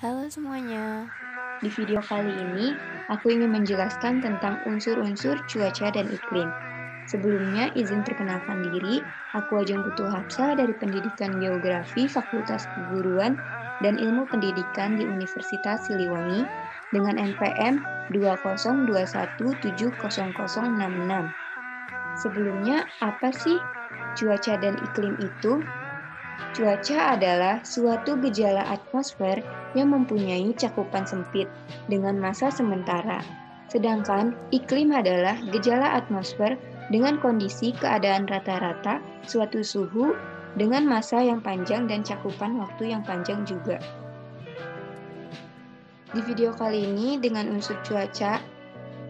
Halo semuanya. Di video kali ini, aku ingin menjelaskan tentang unsur-unsur cuaca dan iklim. Sebelumnya, izin perkenalkan diri, aku Ajeng Putu Hapsah dari Pendidikan Geografi Fakultas Keguruan dan Ilmu Pendidikan di Universitas Siliwangi dengan NPM 202170066. Sebelumnya, apa sih cuaca dan iklim itu? Cuaca adalah suatu gejala atmosfer yang mempunyai cakupan sempit dengan massa sementara. Sedangkan iklim adalah gejala atmosfer dengan kondisi keadaan rata-rata suatu suhu dengan massa yang panjang dan cakupan waktu yang panjang juga. Di video kali ini dengan unsur cuaca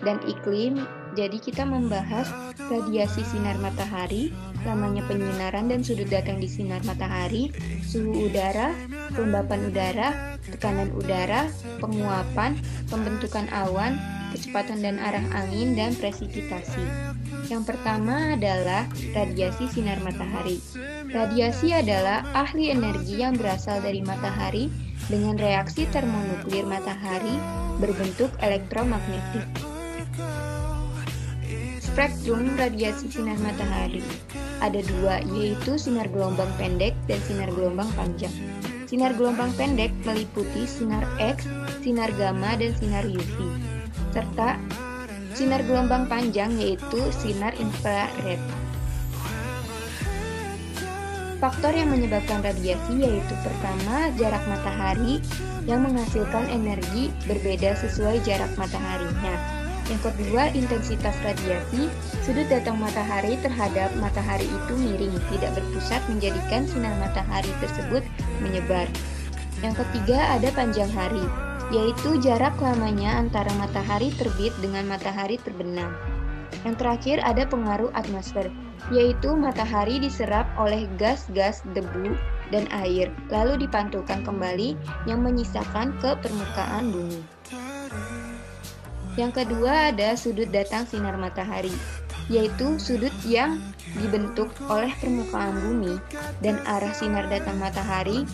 dan iklim, jadi kita membahas radiasi sinar matahari, lamanya penyinaran dan sudut datang di sinar matahari, suhu udara, kelembapan udara, tekanan udara, penguapan, pembentukan awan, kecepatan dan arah angin, dan presipitasi. Yang pertama adalah radiasi sinar matahari. Radiasi adalah ahli energi yang berasal dari matahari dengan reaksi termonuklir matahari berbentuk elektromagnetik. Spektrum radiasi sinar matahari ada dua, yaitu sinar gelombang pendek dan sinar gelombang panjang. Sinar gelombang pendek meliputi sinar X, sinar gamma, dan sinar UV, serta sinar gelombang panjang yaitu sinar infrared. Faktor yang menyebabkan radiasi yaitu pertama, jarak matahari yang menghasilkan energi berbeda sesuai jarak mataharinya. Yang kedua, intensitas radiasi. Sudut datang matahari terhadap matahari itu miring, tidak berpusat menjadikan sinar matahari tersebut menyebar. Yang ketiga, ada panjang hari, yaitu jarak lamanya antara matahari terbit dengan matahari terbenam. Yang terakhir, ada pengaruh atmosfer, yaitu matahari diserap oleh gas-gas, debu, dan air, lalu dipantulkan kembali yang menyisakan ke permukaan bumi. Yang kedua ada sudut datang sinar matahari, yaitu sudut yang dibentuk oleh permukaan bumi dan arah sinar datang matahari.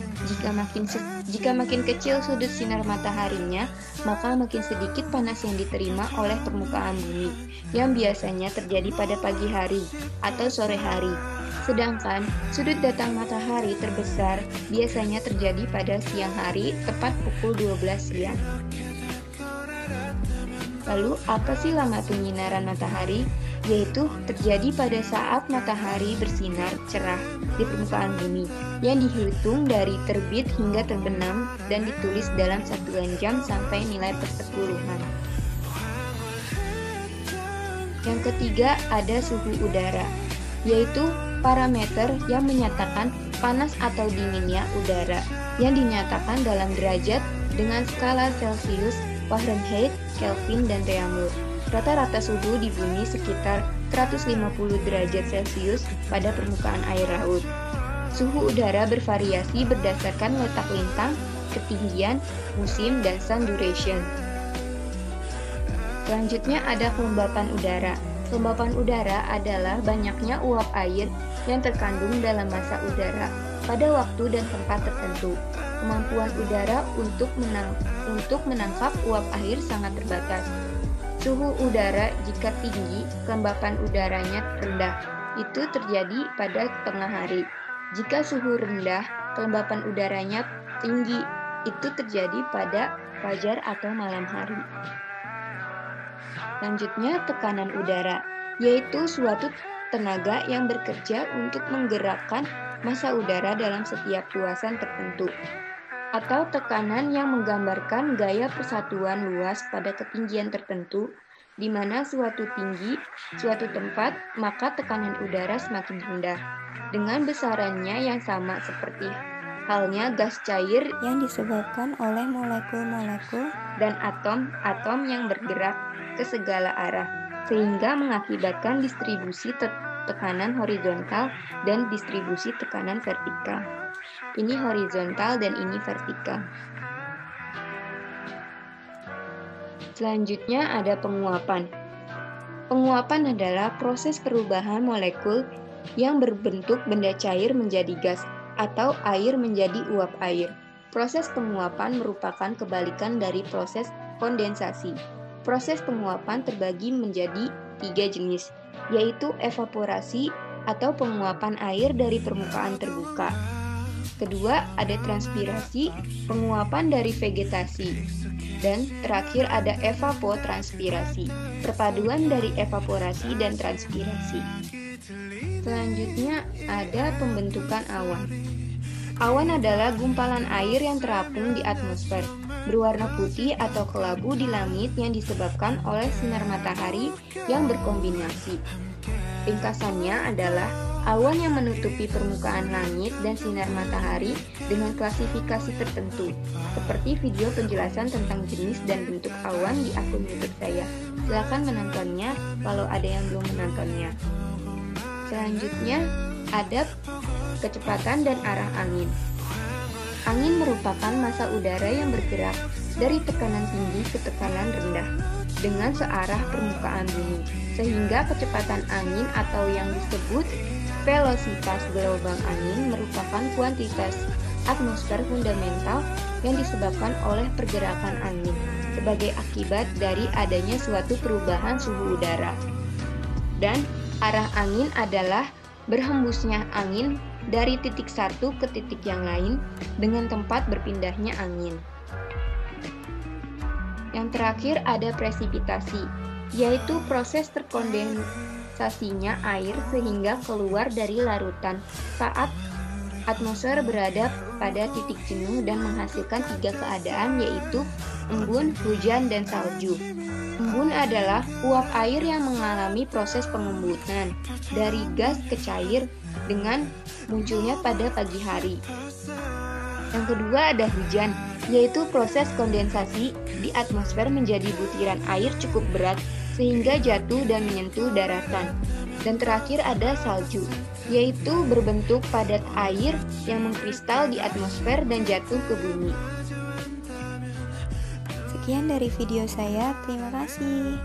Jika makin kecil sudut sinar mataharinya, maka makin sedikit panas yang diterima oleh permukaan bumi, yang biasanya terjadi pada pagi hari atau sore hari. Sedangkan sudut datang matahari terbesar biasanya terjadi pada siang hari, tepat pukul 12 siang. Lalu, apa sih lama penyinaran matahari? Yaitu terjadi pada saat matahari bersinar cerah di permukaan bumi, yang dihitung dari terbit hingga terbenam dan ditulis dalam satuan jam sampai nilai persepuluhan. Yang ketiga ada suhu udara, yaitu parameter yang menyatakan panas atau dinginnya udara, yang dinyatakan dalam derajat dengan skala Celcius, Fahrenheit, Kelvin, dan Reaumur. Rata-rata suhu di bumi sekitar 150 derajat Celcius pada permukaan air laut. Suhu udara bervariasi berdasarkan letak lintang, ketinggian, musim, dan sun duration. Selanjutnya ada kelembapan udara. Kelembapan udara adalah banyaknya uap air yang terkandung dalam massa udara pada waktu dan tempat tertentu. Kemampuan udara untuk menangkap uap air sangat terbatas. Suhu udara jika tinggi, kelembapan udaranya rendah. Itu terjadi pada tengah hari. Jika suhu rendah, kelembapan udaranya tinggi. Itu terjadi pada fajar atau malam hari. Selanjutnya, tekanan udara, yaitu suatu tenaga yang bekerja untuk menggerakkan massa udara dalam setiap luasan tertentu, atau tekanan yang menggambarkan gaya persatuan luas pada ketinggian tertentu, di mana suatu tinggi suatu tempat, maka tekanan udara semakin rendah, dengan besarannya yang sama seperti halnya gas cair yang disebabkan oleh molekul-molekul dan atom-atom yang bergerak ke segala arah, sehingga mengakibatkan distribusi tekanan horizontal dan distribusi tekanan vertikal. Ini horizontal dan ini vertikal. Selanjutnya ada penguapan. Penguapan adalah proses perubahan molekul yang berbentuk benda cair menjadi gas atau air menjadi uap air. Proses penguapan merupakan kebalikan dari proses kondensasi. Proses penguapan terbagi menjadi 3 jenis, yaitu evaporasi atau penguapan air dari permukaan terbuka. Kedua, ada transpirasi, penguapan dari vegetasi. Dan terakhir ada evapotranspirasi, perpaduan dari evaporasi dan transpirasi. Selanjutnya ada pembentukan awan. Awan adalah gumpalan air yang terapung di atmosfer, berwarna putih atau kelabu di langit yang disebabkan oleh sinar matahari yang berkombinasi. Ringkasannya adalah awan yang menutupi permukaan langit dan sinar matahari dengan klasifikasi tertentu, seperti video penjelasan tentang jenis dan bentuk awan di akun YouTube saya. Silakan menontonnya kalau ada yang belum menontonnya. Selanjutnya, ada kecepatan dan arah angin. Angin merupakan massa udara yang bergerak dari tekanan tinggi ke tekanan rendah dengan searah permukaan bumi, sehingga kecepatan angin atau yang disebut velositas gelombang angin merupakan kuantitas atmosfer fundamental yang disebabkan oleh pergerakan angin sebagai akibat dari adanya suatu perubahan suhu udara. Dan arah angin adalah berhembusnya angin dari titik satu ke titik yang lain dengan tempat berpindahnya angin. Yang terakhir ada presipitasi, yaitu proses terkondensasinya air sehingga keluar dari larutan saat atmosfer berada pada titik jenuh dan menghasilkan 3 keadaan, yaitu embun, hujan, dan salju. Embun adalah uap air yang mengalami proses pengembunan dari gas ke cair dengan munculnya pada pagi hari. Yang kedua ada hujan, yaitu proses kondensasi di atmosfer menjadi butiran air cukup berat sehingga jatuh dan menyentuh daratan. Dan terakhir ada salju, yaitu berbentuk padat air yang mengkristal di atmosfer dan jatuh ke bumi. Sekian dari video saya, terima kasih.